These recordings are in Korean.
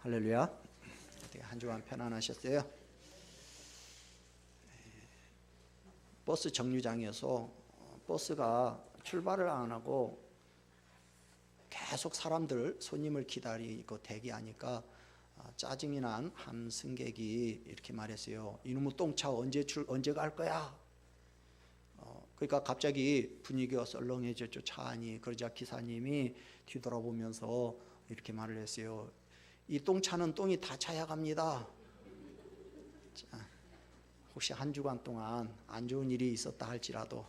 할렐루야. 어떻게 한 주간 편안하셨어요? 버스 정류장에서 버스가 출발을 안 하고 계속 사람들 손님을 기다리고 대기하니까 짜증이 난 한 승객이 이렇게 말했어요. 이놈의 똥차 언제 갈 거야? 그러니까 갑자기 분위기가 썰렁해졌죠. 차 안이. 그러자 기사님이 뒤돌아보면서 이렇게 말을 했어요. 이 똥차는 똥이 다 차야 갑니다. 자, 혹시 한 주간 동안 안 좋은 일이 있었다 할지라도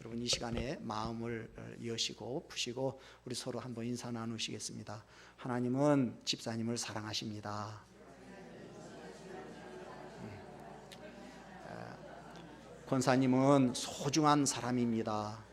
여러분 이 시간에 마음을 여시고 푸시고 우리 서로 한번 인사 나누시겠습니다. 하나님은 집사님을 사랑하십니다. 권사님은 소중한 사람입니다.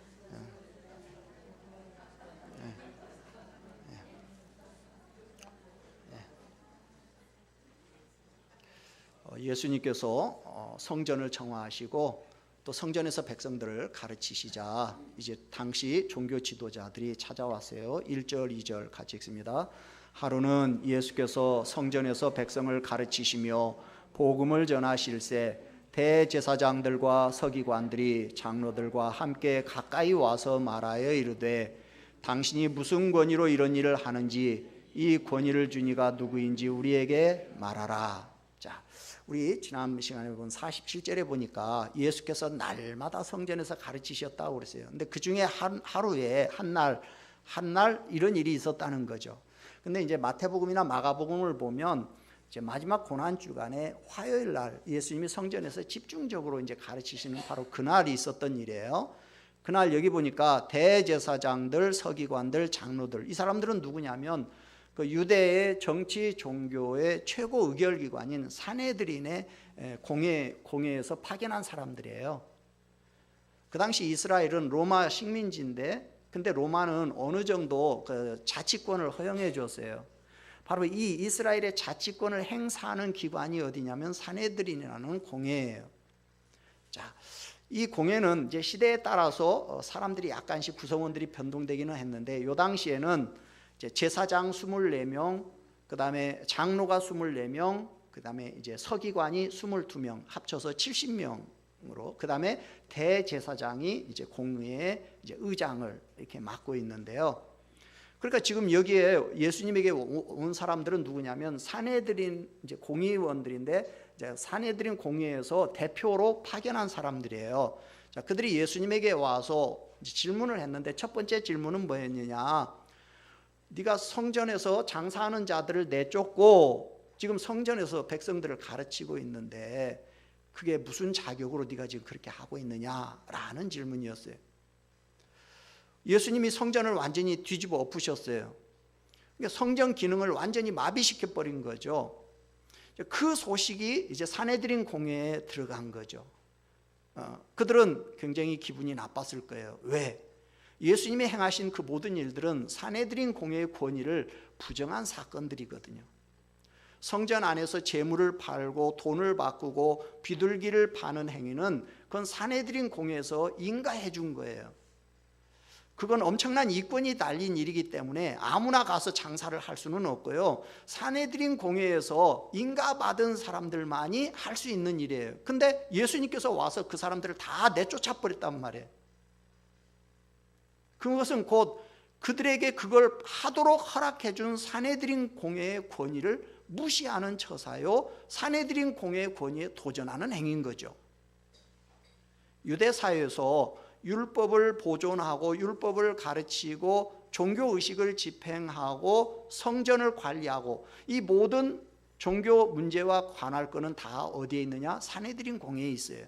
예수님께서 성전을 정화하시고 또 성전에서 백성들을 가르치시자 이제 당시 종교 지도자들이 찾아왔어요. 1절 2절 같이 읽습니다. 하루는 예수께서 성전에서 백성을 가르치시며 복음을 전하실새 대제사장들과 서기관들이 장로들과 함께 가까이 와서 말하여 이르되 당신이 무슨 권위로 이런 일을 하는지 이 권위를 준 이가 누구인지 우리에게 말하라. 자, 우리 지난 시간에 본 47절에 보니까 예수께서 날마다 성전에서 가르치셨다고 그랬어요. 근데 그 중에 하루에 한 날 이런 일이 있었다는 거죠. 근데 이제 마태복음이나 마가복음을 보면 이제 마지막 고난 주간에 화요일 날 예수님이 성전에서 집중적으로 이제 가르치시는 바로 그날이 있었던 일이에요. 그날 여기 보니까 대제사장들, 서기관들, 장로들 이 사람들은 누구냐면 그 유대의 정치 종교의 최고 의결기관인 산헤드린의 공회에서 파견한 사람들이에요. 그 당시 이스라엘은 로마 식민지인데 근데 로마는 어느 정도 그 자치권을 허용해 줬어요. 바로 이 이스라엘의 자치권을 행사하는 기관이 어디냐면 산헤드린이라는 공회예요. 자, 이 공회는 이제 시대에 따라서 사람들이 약간씩 구성원들이 변동되기는 했는데 이 당시에는 이제 제사장 24명, 그다음에 장로가 24명, 그다음에 이제 서기관이 22명, 합쳐서 70명으로 그다음에 대제사장이 이제 공회의 이제 의장을 이렇게 맡고 있는데요. 그러니까 지금 여기에 예수님에게 온 사람들은 누구냐면 산헤드린 이제 공의원들인데 이제 산헤드린 공회에서 대표로 파견한 사람들이에요. 자, 그들이 예수님에게 와서 질문을 했는데 첫 번째 질문은 뭐였느냐? 네가 성전에서 장사하는 자들을 내쫓고 지금 성전에서 백성들을 가르치고 있는데 그게 무슨 자격으로 네가 지금 그렇게 하고 있느냐라는 질문이었어요. 예수님이 성전을 완전히 뒤집어 엎으셨어요. 그러니까 성전 기능을 완전히 마비시켜 버린 거죠. 그 소식이 이제 산헤드린 공회에 들어간 거죠. 그들은 굉장히 기분이 나빴을 거예요. 왜? 예수님이 행하신 그 모든 일들은 산헤드린 공회의 권위를 부정한 사건들이거든요. 성전 안에서 재물을 팔고 돈을 바꾸고 비둘기를 파는 행위는 그건 산헤드린 공회에서 인가해 준 거예요. 그건 엄청난 이권이 달린 일이기 때문에 아무나 가서 장사를 할 수는 없고요. 산헤드린 공회에서 인가받은 사람들만이 할 수 있는 일이에요. 근데 예수님께서 와서 그 사람들을 다 내쫓아 버렸단 말이에요. 그것은 곧 그들에게 그걸 하도록 허락해 준 산헤드린 공회의 권위를 무시하는 처사요, 산헤드린 공회의 권위에 도전하는 행위인 거죠. 유대 사회에서 율법을 보존하고 율법을 가르치고 종교의식을 집행하고 성전을 관리하고 이 모든 종교 문제와 관할 거는 다 어디에 있느냐? 산헤드린 공회에 있어요.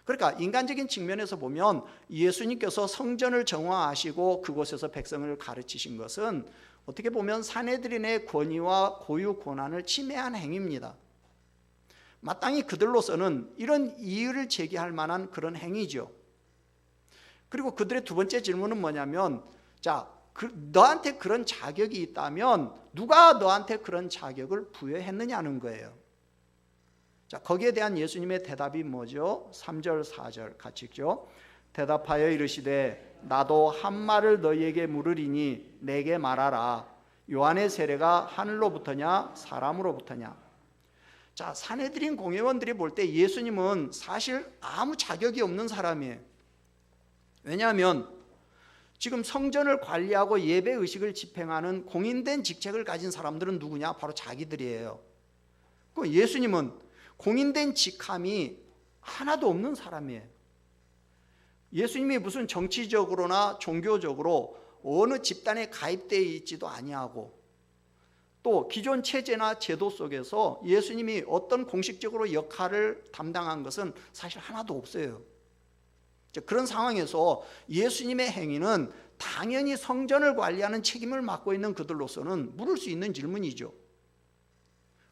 그러니까 인간적인 측면에서 보면 예수님께서 성전을 정화하시고 그곳에서 백성을 가르치신 것은 어떻게 보면 산헤드린의 권위와 고유 권한을 침해한 행위입니다. 마땅히 그들로서는 이런 이의를 제기할 만한 그런 행위죠. 그리고 그들의 두 번째 질문은 뭐냐면, 자, 너한테 그런 자격이 있다면 누가 너한테 그런 자격을 부여했느냐는 거예요. 자, 거기에 대한 예수님의 대답이 뭐죠? 3절 4절 같이 읽죠. 대답하여 이르시되 나도 한 말을 너희에게 물으리니 내게 말하라. 요한의 세례가 하늘로부터냐 사람으로부터냐? 자, 산헤드린 공회원들이 볼 때 예수님은 사실 아무 자격이 없는 사람이에요. 왜냐하면 지금 성전을 관리하고 예배 의식을 집행하는 공인된 직책을 가진 사람들은 누구냐? 바로 자기들이에요. 그 예수님은 공인된 직함이 하나도 없는 사람이에요. 예수님이 무슨 정치적으로나 종교적으로 어느 집단에 가입되어 있지도 아니하고, 또 기존 체제나 제도 속에서 예수님이 어떤 공식적으로 역할을 담당한 것은 사실 하나도 없어요. 그런 상황에서 예수님의 행위는 당연히 성전을 관리하는 책임을 맡고 있는 그들로서는 물을 수 있는 질문이죠.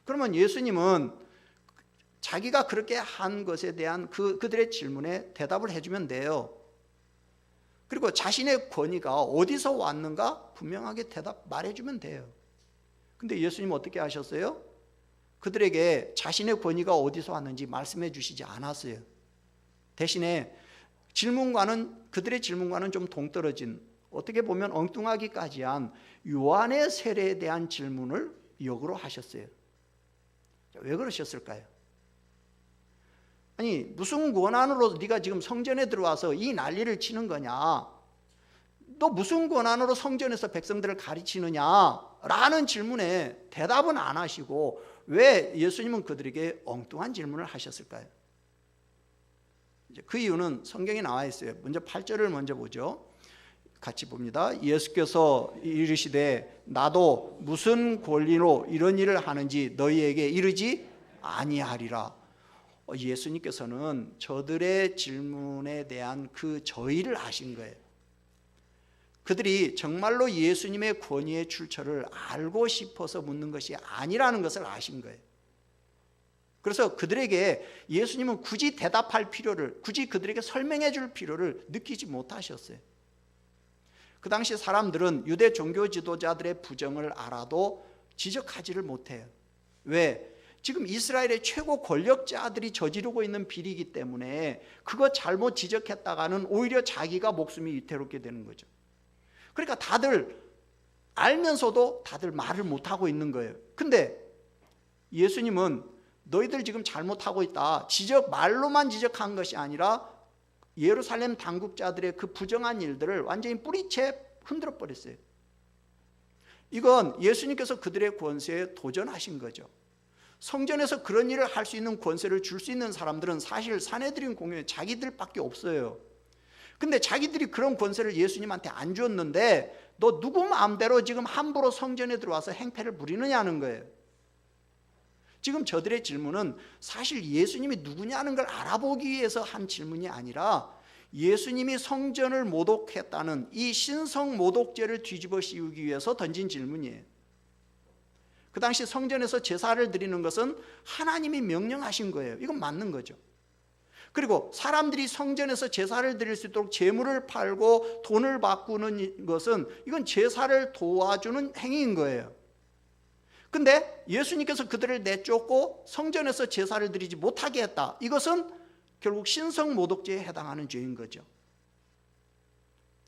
그러면 예수님은 자기가 그렇게 한 것에 대한 그들의 질문에 대답을 해주면 돼요. 그리고 자신의 권위가 어디서 왔는가 분명하게 말해주면 돼요. 근데 예수님은 어떻게 하셨어요? 그들에게 자신의 권위가 어디서 왔는지 말씀해 주시지 않았어요. 대신에 그들의 질문과는 좀 동떨어진, 어떻게 보면 엉뚱하기까지 한 요한의 세례에 대한 질문을 역으로 하셨어요. 왜 그러셨을까요? 아니, 무슨 권한으로 네가 지금 성전에 들어와서 이 난리를 치는 거냐? 너 무슨 권한으로 성전에서 백성들을 가르치느냐? 라는 질문에 대답은 안 하시고 왜 예수님은 그들에게 엉뚱한 질문을 하셨을까요? 그 이유는 성경에 나와 있어요. 먼저 8절을 먼저 보죠. 같이 봅니다. 예수께서 이르시되 나도 무슨 권리로 이런 일을 하는지 너희에게 이르지 아니하리라. 예수님께서는 저들의 질문에 대한 그 저의를 아신 거예요. 그들이 정말로 예수님의 권위의 출처를 알고 싶어서 묻는 것이 아니라는 것을 아신 거예요. 그래서 그들에게 예수님은 굳이 대답할 필요를, 굳이 그들에게 설명해 줄 필요를 느끼지 못하셨어요. 그 당시 사람들은 유대 종교 지도자들의 부정을 알아도 지적하지를 못해요. 왜? 지금 이스라엘의 최고 권력자들이 저지르고 있는 비리이기 때문에 그거 잘못 지적했다가는 오히려 자기가 목숨이 위태롭게 되는 거죠. 그러니까 다들 알면서도 다들 말을 못하고 있는 거예요. 근데 예수님은 너희들 지금 잘못하고 있다, 말로만 지적한 것이 아니라 예루살렘 당국자들의 그 부정한 일들을 완전히 뿌리채 흔들어 버렸어요. 이건 예수님께서 그들의 권세에 도전하신 거죠. 성전에서 그런 일을 할 수 있는 권세를 줄 수 있는 사람들은 사실 산헤드린 공회에 자기들밖에 없어요. 근데 자기들이 그런 권세를 예수님한테 안 줬는데 너 누구 마음대로 지금 함부로 성전에 들어와서 행패를 부리느냐는 거예요. 지금 저들의 질문은 사실 예수님이 누구냐는 걸 알아보기 위해서 한 질문이 아니라 예수님이 성전을 모독했다는 이 신성 모독죄를 뒤집어 씌우기 위해서 던진 질문이에요. 그 당시 성전에서 제사를 드리는 것은 하나님이 명령하신 거예요. 이건 맞는 거죠. 그리고 사람들이 성전에서 제사를 드릴 수 있도록 제물을 팔고 돈을 바꾸는 것은 이건 제사를 도와주는 행위인 거예요. 근데 예수님께서 그들을 내쫓고 성전에서 제사를 드리지 못하게 했다. 이것은 결국 신성 모독죄에 해당하는 죄인 거죠.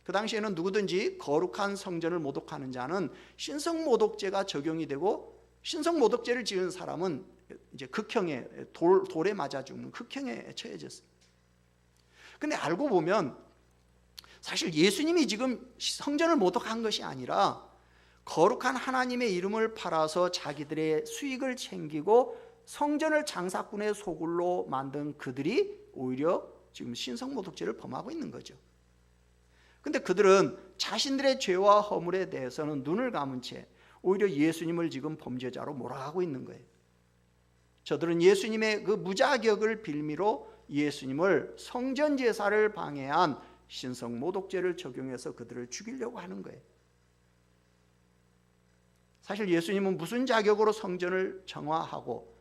그 당시에는 누구든지 거룩한 성전을 모독하는 자는 신성 모독죄가 적용이 되고, 신성 모독죄를 지은 사람은 이제 극형에 돌에 맞아 죽는 극형에 처해졌어요. 근데 알고 보면 사실 예수님이 지금 성전을 모독한 것이 아니라 거룩한 하나님의 이름을 팔아서 자기들의 수익을 챙기고 성전을 장사꾼의 소굴로 만든 그들이 오히려 지금 신성모독죄를 범하고 있는 거죠. 근데 그들은 자신들의 죄와 허물에 대해서는 눈을 감은 채 오히려 예수님을 지금 범죄자로 몰아가고 있는 거예요. 저들은 예수님의 그 무자격을 빌미로 예수님을 성전 제사를 방해한 신성모독죄를 적용해서 그들을 죽이려고 하는 거예요. 사실 예수님은 무슨 자격으로 성전을 정화하고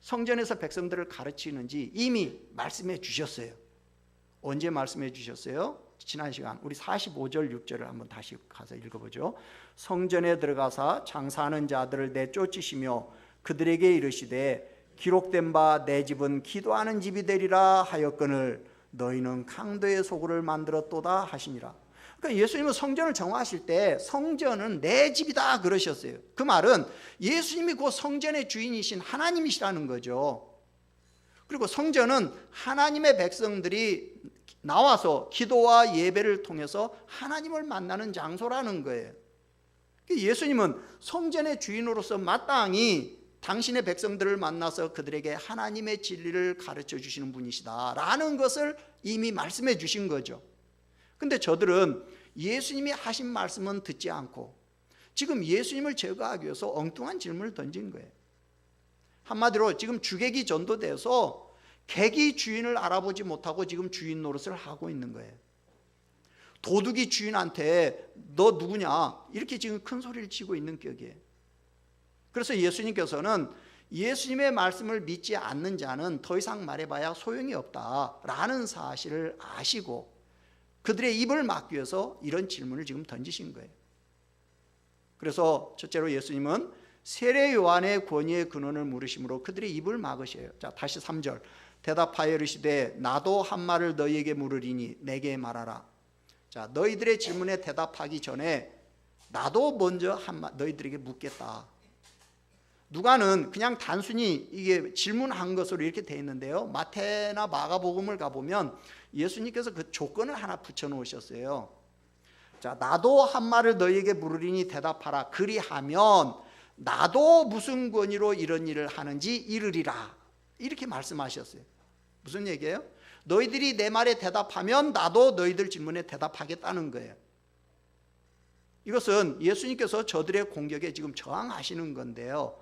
성전에서 백성들을 가르치는지 이미 말씀해 주셨어요. 언제 말씀해 주셨어요? 지난 시간 우리 45절 6절을 한번 다시 가서 읽어보죠. 성전에 들어가사 장사하는 자들을 내쫓으시며 그들에게 이르시되 기록된 바 내 집은 기도하는 집이 되리라 하였거늘 너희는 강도의 소굴을 만들었도다 하시니라. 그러니까 예수님은 성전을 정화하실 때 성전은 내 집이다 그러셨어요. 그 말은 예수님이 그 성전의 주인이신 하나님이시라는 거죠. 그리고 성전은 하나님의 백성들이 나와서 기도와 예배를 통해서 하나님을 만나는 장소라는 거예요. 예수님은 성전의 주인으로서 마땅히 당신의 백성들을 만나서 그들에게 하나님의 진리를 가르쳐 주시는 분이시다라는 것을 이미 말씀해 주신 거죠. 근데 저들은 예수님이 하신 말씀은 듣지 않고 지금 예수님을 제거하기 위해서 엉뚱한 질문을 던진 거예요. 한마디로 지금 주객이 전도돼서 객이 주인을 알아보지 못하고 지금 주인 노릇을 하고 있는 거예요. 도둑이 주인한테 너 누구냐 이렇게 지금 큰 소리를 치고 있는 격이에요. 그래서 예수님께서는 예수님의 말씀을 믿지 않는 자는 더 이상 말해봐야 소용이 없다라는 사실을 아시고 그들의 입을 막기 위해서 이런 질문을 지금 던지신 거예요. 그래서 첫째로 예수님은 세례 요한의 권위의 근원을 물으심으로 그들의 입을 막으셔요. 자, 다시 3절. 대답하여 이르시되 나도 한 말을 너희에게 물으리니 내게 말하라. 자, 너희들의 질문에 대답하기 전에 나도 먼저 너희들에게 묻겠다. 누가는 그냥 단순히 이게 질문한 것으로 이렇게 돼 있는데요. 마태나 마가복음을 가보면 예수님께서 그 조건을 하나 붙여 놓으셨어요. 자, 나도 한 말을 너희에게 물으리니 대답하라. 그리하면 나도 무슨 권위로 이런 일을 하는지 이르리라. 이렇게 말씀하셨어요. 무슨 얘기예요? 너희들이 내 말에 대답하면 나도 너희들 질문에 대답하겠다는 거예요. 이것은 예수님께서 저들의 공격에 지금 저항하시는 건데요.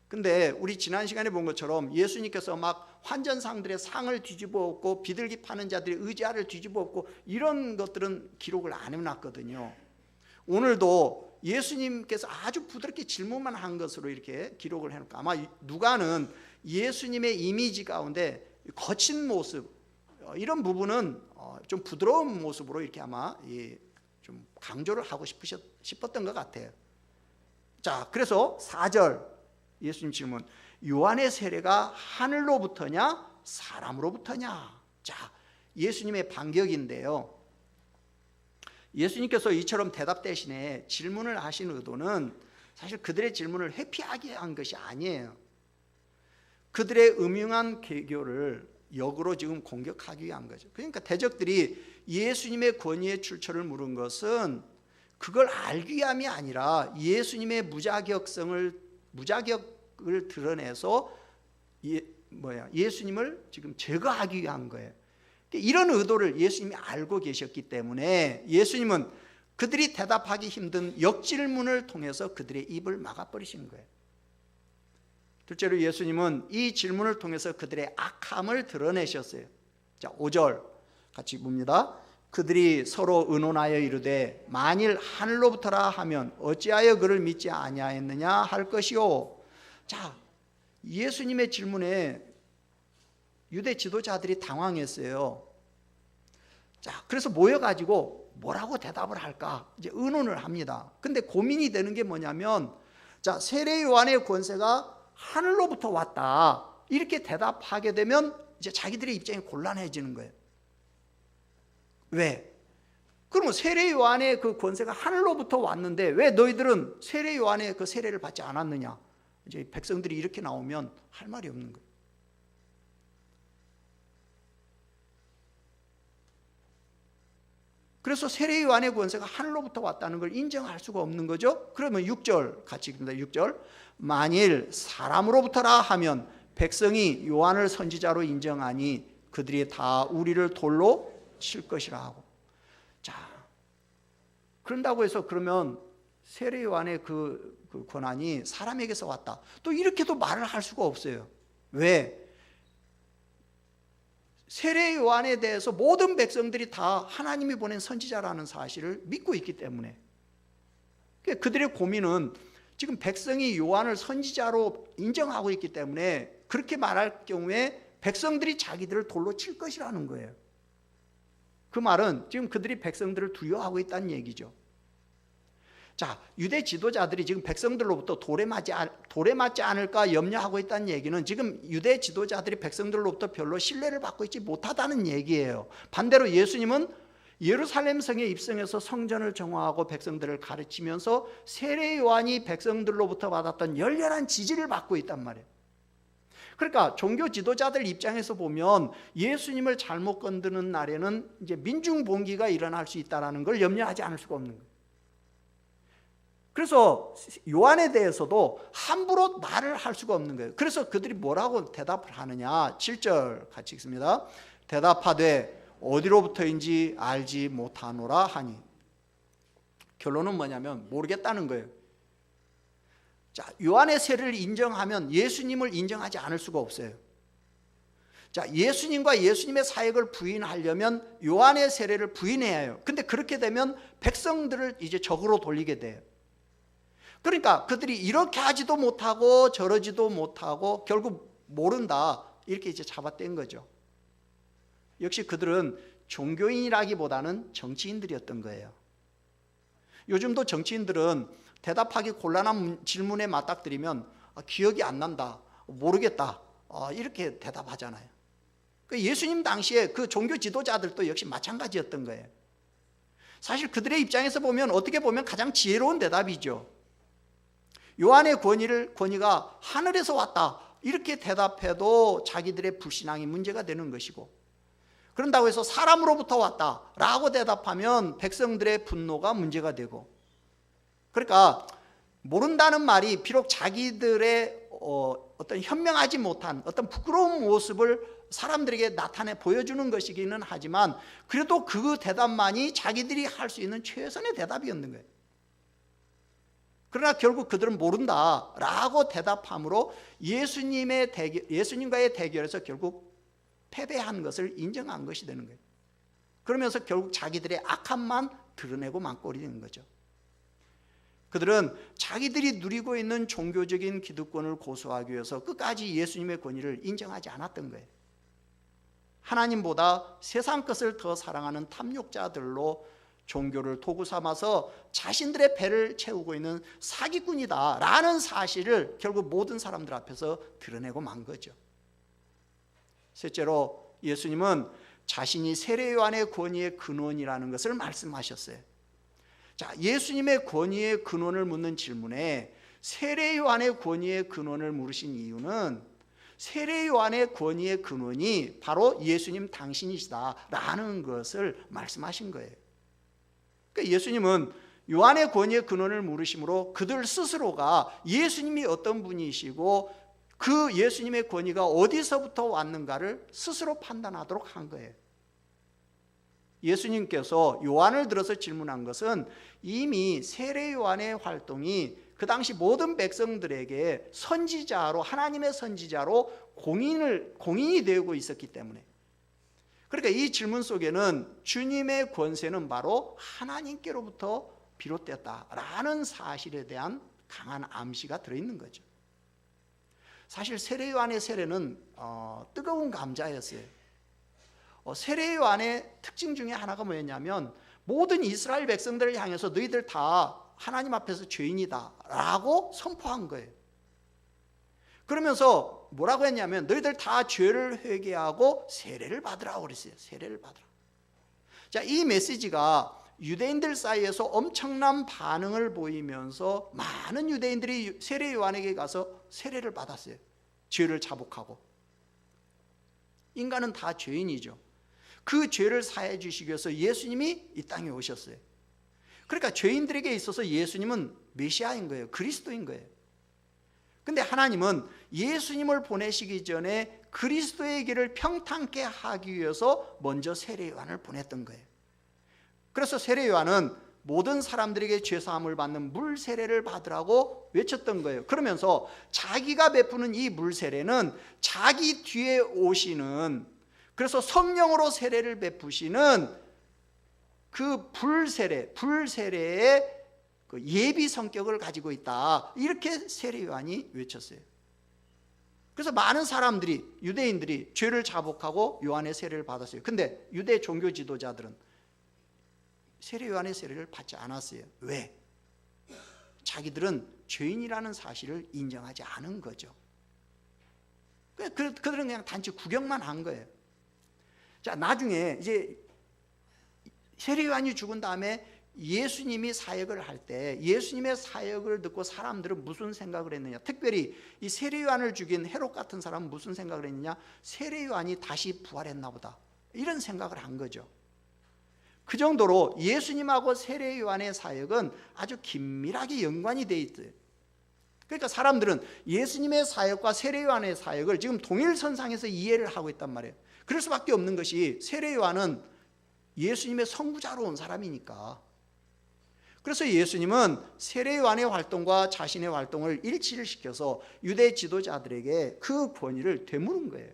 근데 우리 지난 시간에 본 것처럼 예수님께서 막 환전상들의 상을 뒤집어 엎고 비둘기 파는 자들의 의자를 뒤집어 엎고 이런 것들은 기록을 안 해놨거든요. 오늘도 예수님께서 아주 부드럽게 질문만 한 것으로 이렇게 기록을 해놓고 아마 누가는 예수님의 이미지 가운데 거친 모습 이런 부분은 좀 부드러운 모습으로 이렇게 아마 좀 강조를 하고 싶었던 것 같아요. 자, 그래서 4절 예수님 질문. 요한의 세례가 하늘로부터냐 사람으로부터냐? 자, 예수님의 반격인데요. 예수님께서 이처럼 대답 대신에 질문을 하신 의도는 사실 그들의 질문을 회피하게 한 것이 아니에요. 그들의 음흉한 개교를 역으로 지금 공격하기 위한 거죠. 그러니까 대적들이 예수님의 권위의 출처를 물은 것은 그걸 알기 위함이 아니라 예수님의 무자격을 드러내서 예수님을 지금 제거하기 위한 거예요. 이런 의도를 예수님이 알고 계셨기 때문에 예수님은 그들이 대답하기 힘든 역질문을 통해서 그들의 입을 막아버리신 거예요. 둘째로 예수님은 이 질문을 통해서 그들의 악함을 드러내셨어요. 자, 5절 같이 봅니다. 그들이 서로 의논하여 이르되 만일 하늘로부터라 하면 어찌하여 그를 믿지 아니하였느냐 할 것이요. 자, 예수님의 질문에 유대 지도자들이 당황했어요. 자, 그래서 모여가지고 뭐라고 대답을 할까 이제 의논을 합니다. 근데 고민이 되는 게 뭐냐면, 자, 세례 요한의 권세가 하늘로부터 왔다 이렇게 대답하게 되면 이제 자기들의 입장이 곤란해지는 거예요. 왜? 그러면 세례 요한의 그 권세가 하늘로부터 왔는데 왜 너희들은 세례 요한의 그 세례를 받지 않았느냐? 이제 백성들이 이렇게 나오면 할 말이 없는 거예요. 그래서 세례 요한의 권세가 하늘로부터 왔다는 걸 인정할 수가 없는 거죠. 그러면 6절 같이 읽습니다. 6절. 만일 사람으로부터라 하면 백성이 요한을 선지자로 인정하니 그들이 다 우리를 돌로 칠 것이라 하고. 자, 그런다고 해서 그러면 세례 요한의 그 권한이 사람에게서 왔다, 또 이렇게도 말을 할 수가 없어요. 왜? 세례 요한에 대해서 모든 백성들이 다 하나님이 보낸 선지자라는 사실을 믿고 있기 때문에. 그들의 고민은 지금 백성이 요한을 선지자로 인정하고 있기 때문에 그렇게 말할 경우에 백성들이 자기들을 돌로 칠 것이라는 거예요. 그 말은 지금 그들이 백성들을 두려워하고 있다는 얘기죠. 자, 유대 지도자들이 지금 백성들로부터 돌에 맞지 않을까 염려하고 있다는 얘기는 지금 유대 지도자들이 백성들로부터 별로 신뢰를 받고 있지 못하다는 얘기예요. 반대로 예수님은 예루살렘 성에 입성해서 성전을 정화하고 백성들을 가르치면서 세례 요한이 백성들로부터 받았던 열렬한 지지를 받고 있단 말이에요. 그러니까 종교 지도자들 입장에서 보면 예수님을 잘못 건드는 날에는 이제 민중봉기가 일어날 수 있다는 걸 염려하지 않을 수가 없는 거예요. 그래서 요한에 대해서도 함부로 말을 할 수가 없는 거예요. 그래서 그들이 뭐라고 대답을 하느냐, 7절 같이 읽습니다. 대답하되 어디로부터인지 알지 못하노라 하니. 결론은 뭐냐면 모르겠다는 거예요. 자, 요한의 세례를 인정하면 예수님을 인정하지 않을 수가 없어요. 자, 예수님과 예수님의 사역을 부인하려면 요한의 세례를 부인해야 해요. 근데 그렇게 되면 백성들을 이제 적으로 돌리게 돼요. 그러니까 그들이 이렇게 하지도 못하고 저러지도 못하고 결국 모른다, 이렇게 이제 잡아뗀 거죠. 역시 그들은 종교인이라기보다는 정치인들이었던 거예요. 요즘도 정치인들은 대답하기 곤란한 질문에 맞닥뜨리면 기억이 안 난다, 모르겠다, 이렇게 대답하잖아요. 예수님 당시에 그 종교 지도자들도 역시 마찬가지였던 거예요. 사실 그들의 입장에서 보면 어떻게 보면 가장 지혜로운 대답이죠. 요한의 권위가 하늘에서 왔다, 이렇게 대답해도 자기들의 불신앙이 문제가 되는 것이고, 그런다고 해서 사람으로부터 왔다라고 대답하면 백성들의 분노가 문제가 되고, 그러니까 모른다는 말이 비록 자기들의 어떤 현명하지 못한 어떤 부끄러운 모습을 사람들에게 나타내 보여주는 것이기는 하지만 그래도 그 대답만이 자기들이 할 수 있는 최선의 대답이었는 거예요. 그러나 결국 그들은 모른다라고 대답함으로 예수님과의 대결에서 결국 패배한 것을 인정한 것이 되는 거예요. 그러면서 결국 자기들의 악함만 드러내고 망꼴이 거죠. 그들은 자기들이 누리고 있는 종교적인 기득권을 고수하기 위해서 끝까지 예수님의 권위를 인정하지 않았던 거예요. 하나님보다 세상 것을 더 사랑하는 탐욕자들로 종교를 도구 삼아서 자신들의 배를 채우고 있는 사기꾼이다라는 사실을 결국 모든 사람들 앞에서 드러내고 만 거죠. 셋째로 예수님은 자신이 세례 요한의 권위의 근원이라는 것을 말씀하셨어요. 자, 예수님의 권위의 근원을 묻는 질문에 세례 요한의 권위의 근원을 물으신 이유는 세례 요한의 권위의 근원이 바로 예수님 당신이시다라는 것을 말씀하신 거예요. 그러니까 예수님은 요한의 권위의 근원을 물으심으로 그들 스스로가 예수님이 어떤 분이시고 그 예수님의 권위가 어디서부터 왔는가를 스스로 판단하도록 한 거예요. 예수님께서 요한을 들어서 질문한 것은 이미 세례 요한의 활동이 그 당시 모든 백성들에게 선지자로, 하나님의 선지자로 공인이 되고 있었기 때문에, 그러니까 이 질문 속에는 주님의 권세는 바로 하나님께로부터 비롯됐다라는 사실에 대한 강한 암시가 들어있는 거죠. 사실 세례 요한의 세례는 뜨거운 감자였어요. 세례 요한의 특징 중에 하나가 뭐였냐면 모든 이스라엘 백성들을 향해서 너희들 다 하나님 앞에서 죄인이다 라고 선포한 거예요. 그러면서 뭐라고 했냐면 너희들 다 죄를 회개하고 세례를 받으라고 그랬어요. 세례를 받으라. 자, 이 메시지가 유대인들 사이에서 엄청난 반응을 보이면서 많은 유대인들이 세례 요한에게 가서 세례를 받았어요. 죄를 자복하고. 인간은 다 죄인이죠. 그 죄를 사해 주시기 위해서 예수님이 이 땅에 오셨어요. 그러니까 죄인들에게 있어서 예수님은 메시아인 거예요. 그리스도인 거예요. 근데 하나님은 예수님을 보내시기 전에 그리스도의 길을 평탄케 하기 위해서 먼저 세례 요한을 보냈던 거예요. 그래서 세례 요한은 모든 사람들에게 죄사함을 받는 물 세례를 받으라고 외쳤던 거예요. 그러면서 자기가 베푸는 이 물 세례는 자기 뒤에 오시는, 그래서 성령으로 세례를 베푸시는 그 불세례의 그 예비 성격을 가지고 있다, 이렇게 세례 요한이 외쳤어요. 그래서 많은 사람들이, 유대인들이 죄를 자복하고 요한의 세례를 받았어요. 근데 유대 종교 지도자들은 세례 요한의 세례를 받지 않았어요. 왜? 자기들은 죄인이라는 사실을 인정하지 않은 거죠. 그들은 그냥 단지 구경만 한 거예요. 자, 나중에 이제 세례요한이 죽은 다음에 예수님이 사역을 할 때 예수님의 사역을 듣고 사람들은 무슨 생각을 했느냐, 특별히 이 세례요한을 죽인 헤롯 같은 사람은 무슨 생각을 했느냐, 세례요한이 다시 부활했나 보다, 이런 생각을 한 거죠. 그 정도로 예수님하고 세례요한의 사역은 아주 긴밀하게 연관이 되어 있어요. 그러니까 사람들은 예수님의 사역과 세례요한의 사역을 지금 동일선상에서 이해를 하고 있단 말이에요. 그럴 수밖에 없는 것이 세례요한은 예수님의 선구자로 온 사람이니까. 그래서 예수님은 세례요한의 활동과 자신의 활동을 일치를 시켜서 유대 지도자들에게 그 권위를 되물은 거예요.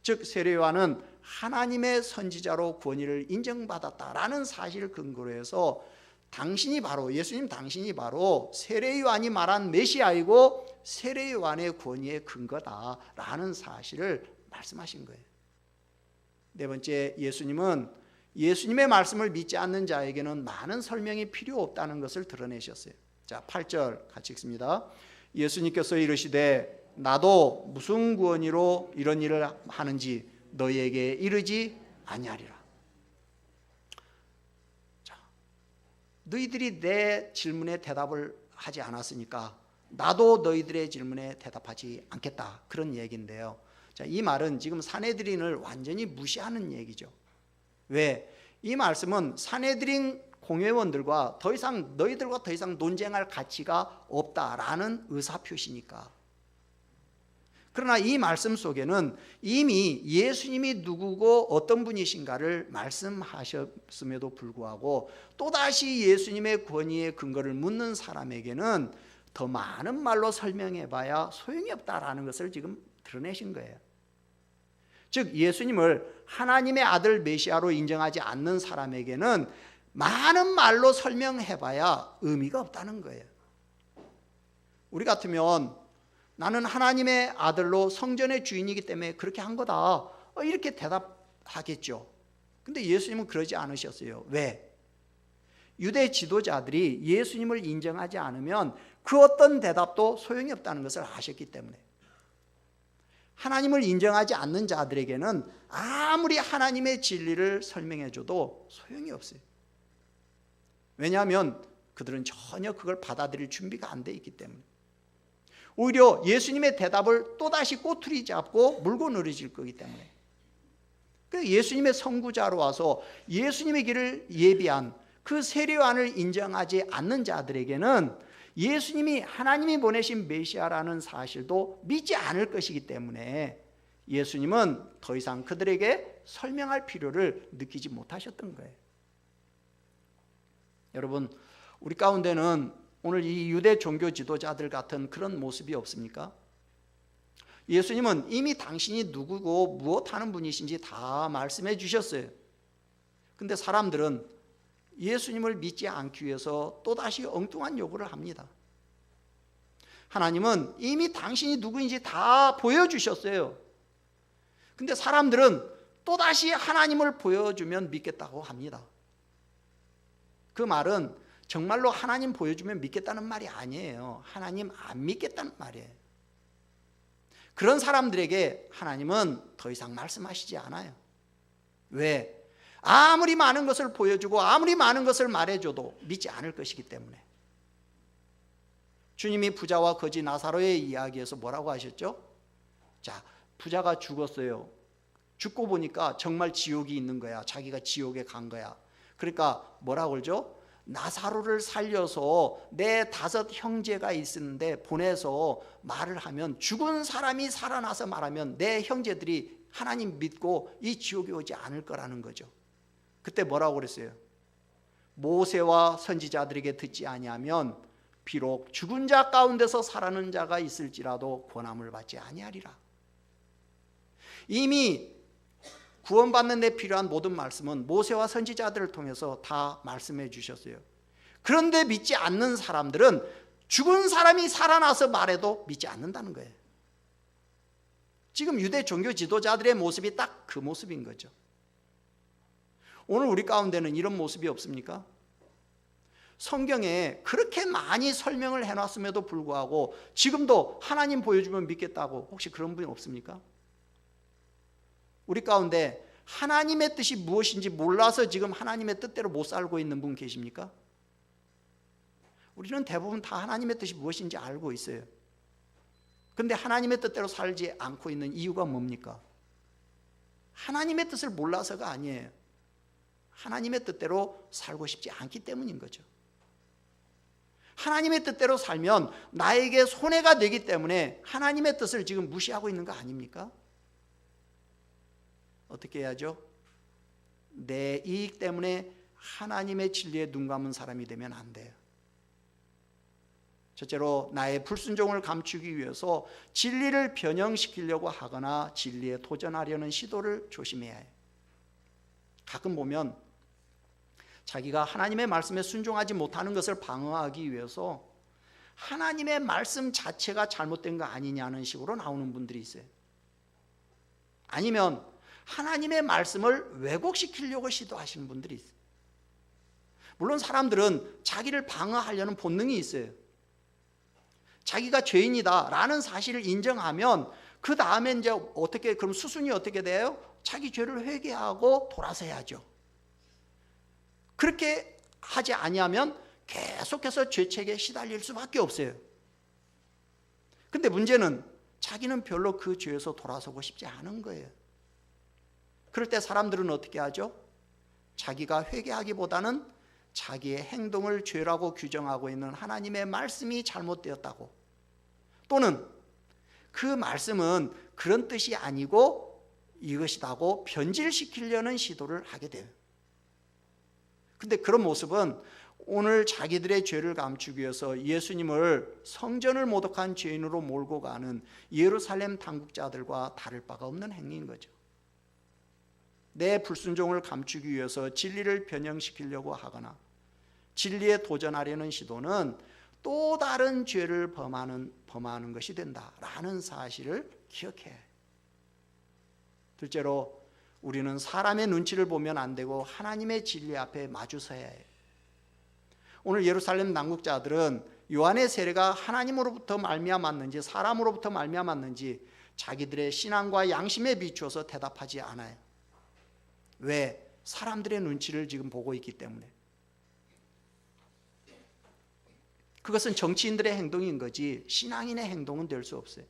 즉 세례요한은 하나님의 선지자로 권위를 인정받았다라는 사실을 근거로 해서 당신이 바로, 예수님 당신이 바로 세례요한이 말한 메시아이고 세례요한의 권위의 근거다라는 사실을 말씀하신 거예요. 네 번째, 예수님은 예수님의 말씀을 믿지 않는 자에게는 많은 설명이 필요 없다는 것을 드러내셨어요. 자, 8절 같이 읽습니다. 예수님께서 이르시되 나도 무슨 권위로 이런 일을 하는지 너희에게 이르지 아니하리라. 자, 너희들이 내 질문에 대답을 하지 않았으니까 나도 너희들의 질문에 대답하지 않겠다, 그런 얘기인데요. 자, 이 말은 지금 산헤드린을 완전히 무시하는 얘기죠. 왜? 이 말씀은 산헤드린 공회원들과 너희들과 더 이상 논쟁할 가치가 없다라는 의사표시니까. 그러나 이 말씀 속에는 이미 예수님이 누구고 어떤 분이신가를 말씀하셨음에도 불구하고 또다시 예수님의 권위의 근거를 묻는 사람에게는 더 많은 말로 설명해봐야 소용이 없다라는 것을 지금 드러내신 거예요. 즉 예수님을 하나님의 아들 메시아로 인정하지 않는 사람에게는 많은 말로 설명해봐야 의미가 없다는 거예요. 우리 같으면 나는 하나님의 아들로 성전의 주인이기 때문에 그렇게 한 거다, 이렇게 대답하겠죠. 근데 예수님은 그러지 않으셨어요. 왜? 유대 지도자들이 예수님을 인정하지 않으면 그 어떤 대답도 소용이 없다는 것을 아셨기 때문에. 하나님을 인정하지 않는 자들에게는 아무리 하나님의 진리를 설명해줘도 소용이 없어요. 왜냐하면 그들은 전혀 그걸 받아들일 준비가 안 돼 있기 때문에. 오히려 예수님의 대답을 또다시 꼬투리 잡고 물고 늘어질 거기 때문에. 예수님의 선구자로 와서 예수님의 길을 예비한 그 세례요한을 인정하지 않는 자들에게는 예수님이 하나님이 보내신 메시아라는 사실도 믿지 않을 것이기 때문에 예수님은 더 이상 그들에게 설명할 필요를 느끼지 못하셨던 거예요. 여러분, 우리 가운데는 오늘 이 유대 종교 지도자들 같은 그런 모습이 없습니까? 예수님은 이미 당신이 누구고 무엇하는 분이신지 다 말씀해 주셨어요. 근데 사람들은 예수님을 믿지 않기 위해서 또다시 엉뚱한 요구를 합니다. 하나님은 이미 당신이 누구인지 다 보여주셨어요. 근데 사람들은 또다시 하나님을 보여주면 믿겠다고 합니다. 그 말은 정말로 하나님 보여주면 믿겠다는 말이 아니에요. 하나님 안 믿겠다는 말이에요. 그런 사람들에게 하나님은 더 이상 말씀하시지 않아요. 왜? 아무리 많은 것을 보여주고 아무리 많은 것을 말해줘도 믿지 않을 것이기 때문에. 주님이 부자와 거지 나사로의 이야기에서 뭐라고 하셨죠? 자, 부자가 죽었어요. 죽고 보니까 정말 지옥이 있는 거야. 자기가 지옥에 간 거야. 그러니까 뭐라고 그러죠? 나사로를 살려서 내 5 형제가 있는데 보내서 말을 하면, 죽은 사람이 살아나서 말하면 내 형제들이 하나님 믿고 이 지옥에 오지 않을 거라는 거죠. 그때 뭐라고 그랬어요? 모세와 선지자들에게 듣지 아니하면 비록 죽은 자 가운데서 살아난 자가 있을지라도 권함을 받지 아니하리라. 이미 구원받는 데 필요한 모든 말씀은 모세와 선지자들을 통해서 다 말씀해 주셨어요. 그런데 믿지 않는 사람들은 죽은 사람이 살아나서 말해도 믿지 않는다는 거예요. 지금 유대 종교 지도자들의 모습이 딱 그 모습인 거죠. 오늘 우리 가운데는 이런 모습이 없습니까? 성경에 그렇게 많이 설명을 해놨음에도 불구하고 지금도 하나님 보여주면 믿겠다고 혹시 그런 분이 없습니까? 우리 가운데 하나님의 뜻이 무엇인지 몰라서 지금 하나님의 뜻대로 못 살고 있는 분 계십니까? 우리는 대부분 다 하나님의 뜻이 무엇인지 알고 있어요. 그런데 하나님의 뜻대로 살지 않고 있는 이유가 뭡니까? 하나님의 뜻을 몰라서가 아니에요. 하나님의 뜻대로 살고 싶지 않기 때문인 거죠. 하나님의 뜻대로 살면 나에게 손해가 되기 때문에 하나님의 뜻을 지금 무시하고 있는 거 아닙니까? 어떻게 해야죠? 내 이익 때문에 하나님의 진리에 눈 감은 사람이 되면 안 돼요. 첫째로 나의 불순종을 감추기 위해서 진리를 변형시키려고 하거나 진리에 도전하려는 시도를 조심해야 해요. 가끔 보면 자기가 하나님의 말씀에 순종하지 못하는 것을 방어하기 위해서 하나님의 말씀 자체가 잘못된 거 아니냐는 식으로 나오는 분들이 있어요. 아니면 하나님의 말씀을 왜곡시키려고 시도하시는 분들이 있어요. 물론 사람들은 자기를 방어하려는 본능이 있어요. 자기가 죄인이다라는 사실을 인정하면 그 다음에 이제 어떻게, 그럼 수순이 어떻게 돼요? 자기 죄를 회개하고 돌아서야죠. 그렇게 하지 아니하면 계속해서 죄책에 시달릴 수밖에 없어요. 근데 문제는 자기는 별로 그 죄에서 돌아서고 싶지 않은 거예요. 그럴 때 사람들은 어떻게 하죠? 자기가 회개하기보다는 자기의 행동을 죄라고 규정하고 있는 하나님의 말씀이 잘못되었다고, 또는 그 말씀은 그런 뜻이 아니고 이것이라고 변질시키려는 시도를 하게 돼요. 근데 그런 모습은 오늘 자기들의 죄를 감추기 위해서 예수님을 성전을 모독한 죄인으로 몰고 가는 예루살렘 당국자들과 다를 바가 없는 행위인 거죠. 내 불순종을 감추기 위해서 진리를 변형시키려고 하거나 진리에 도전하려는 시도는 또 다른 죄를 범하는 것이 된다라는 사실을 기억해야 해요. 둘째로, 우리는 사람의 눈치를 보면 안 되고 하나님의 진리 앞에 마주서야 해요. 오늘 예루살렘 당국자들은 요한의 세례가 하나님으로부터 말미암았는지 사람으로부터 말미암았는지 자기들의 신앙과 양심에 비추어서 대답하지 않아요. 왜? 사람들의 눈치를 지금 보고 있기 때문에. 그것은 정치인들의 행동인 거지 신앙인의 행동은 될 수 없어요.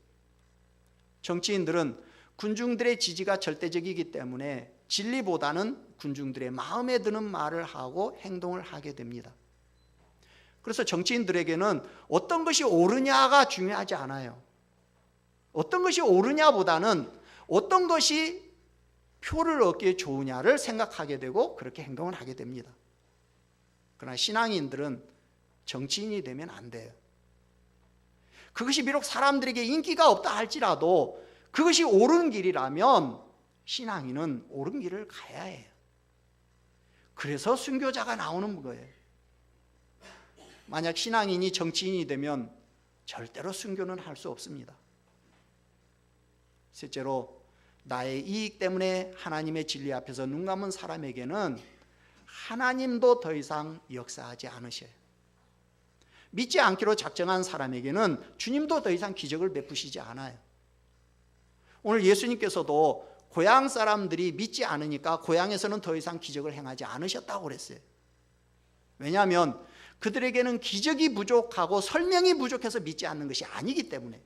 정치인들은 군중들의 지지가 절대적이기 때문에 진리보다는 군중들의 마음에 드는 말을 하고 행동을 하게 됩니다. 그래서 정치인들에게는 어떤 것이 옳으냐가 중요하지 않아요. 어떤 것이 옳으냐보다는 어떤 것이 표를 얻기에 좋으냐를 생각하게 되고 그렇게 행동을 하게 됩니다. 그러나 신앙인들은 정치인이 되면 안 돼요. 그것이 비록 사람들에게 인기가 없다 할지라도 그것이 옳은 길이라면 신앙인은 옳은 길을 가야 해요. 그래서 순교자가 나오는 거예요. 만약 신앙인이 정치인이 되면 절대로 순교는 할 수 없습니다. 셋째로, 나의 이익 때문에 하나님의 진리 앞에서 눈 감은 사람에게는 하나님도 더 이상 역사하지 않으셔요. 믿지 않기로 작정한 사람에게는 주님도 더 이상 기적을 베푸시지 않아요. 오늘 예수님께서도 고향 사람들이 믿지 않으니까 고향에서는 더 이상 기적을 행하지 않으셨다고 그랬어요. 왜냐하면 그들에게는 기적이 부족하고 설명이 부족해서 믿지 않는 것이 아니기 때문에.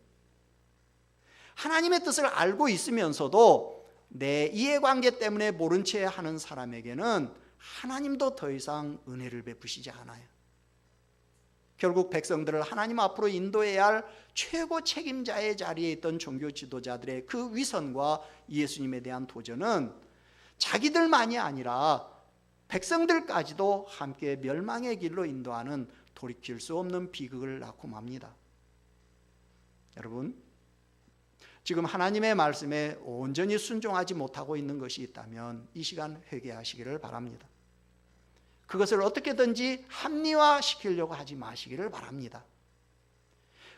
하나님의 뜻을 알고 있으면서도 내 이해관계 때문에 모른 채 하는 사람에게는 하나님도 더 이상 은혜를 베푸시지 않아요. 결국 백성들을 하나님 앞으로 인도해야 할 최고 책임자의 자리에 있던 종교 지도자들의 그 위선과 예수님에 대한 도전은 자기들만이 아니라 백성들까지도 함께 멸망의 길로 인도하는 돌이킬 수 없는 비극을 낳고 맙니다. 여러분, 지금 하나님의 말씀에 온전히 순종하지 못하고 있는 것이 있다면 이 시간 회개하시기를 바랍니다. 그것을 어떻게든지 합리화시키려고 하지 마시기를 바랍니다.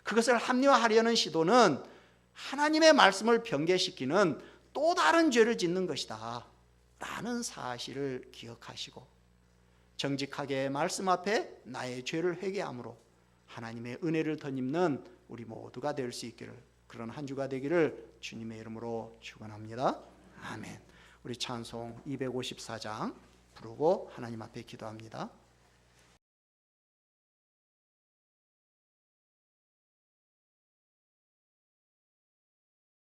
그것을 합리화하려는 시도는 하나님의 말씀을 변개시키는 또 다른 죄를 짓는 것이다 라는 사실을 기억하시고 정직하게 말씀 앞에 나의 죄를 회개함으로 하나님의 은혜를 덧입는 우리 모두가 될 수 있기를, 그런 한 주가 되기를 주님의 이름으로 축원합니다. 아멘. 우리 찬송 254장 부르고 하나님 앞에 기도합니다.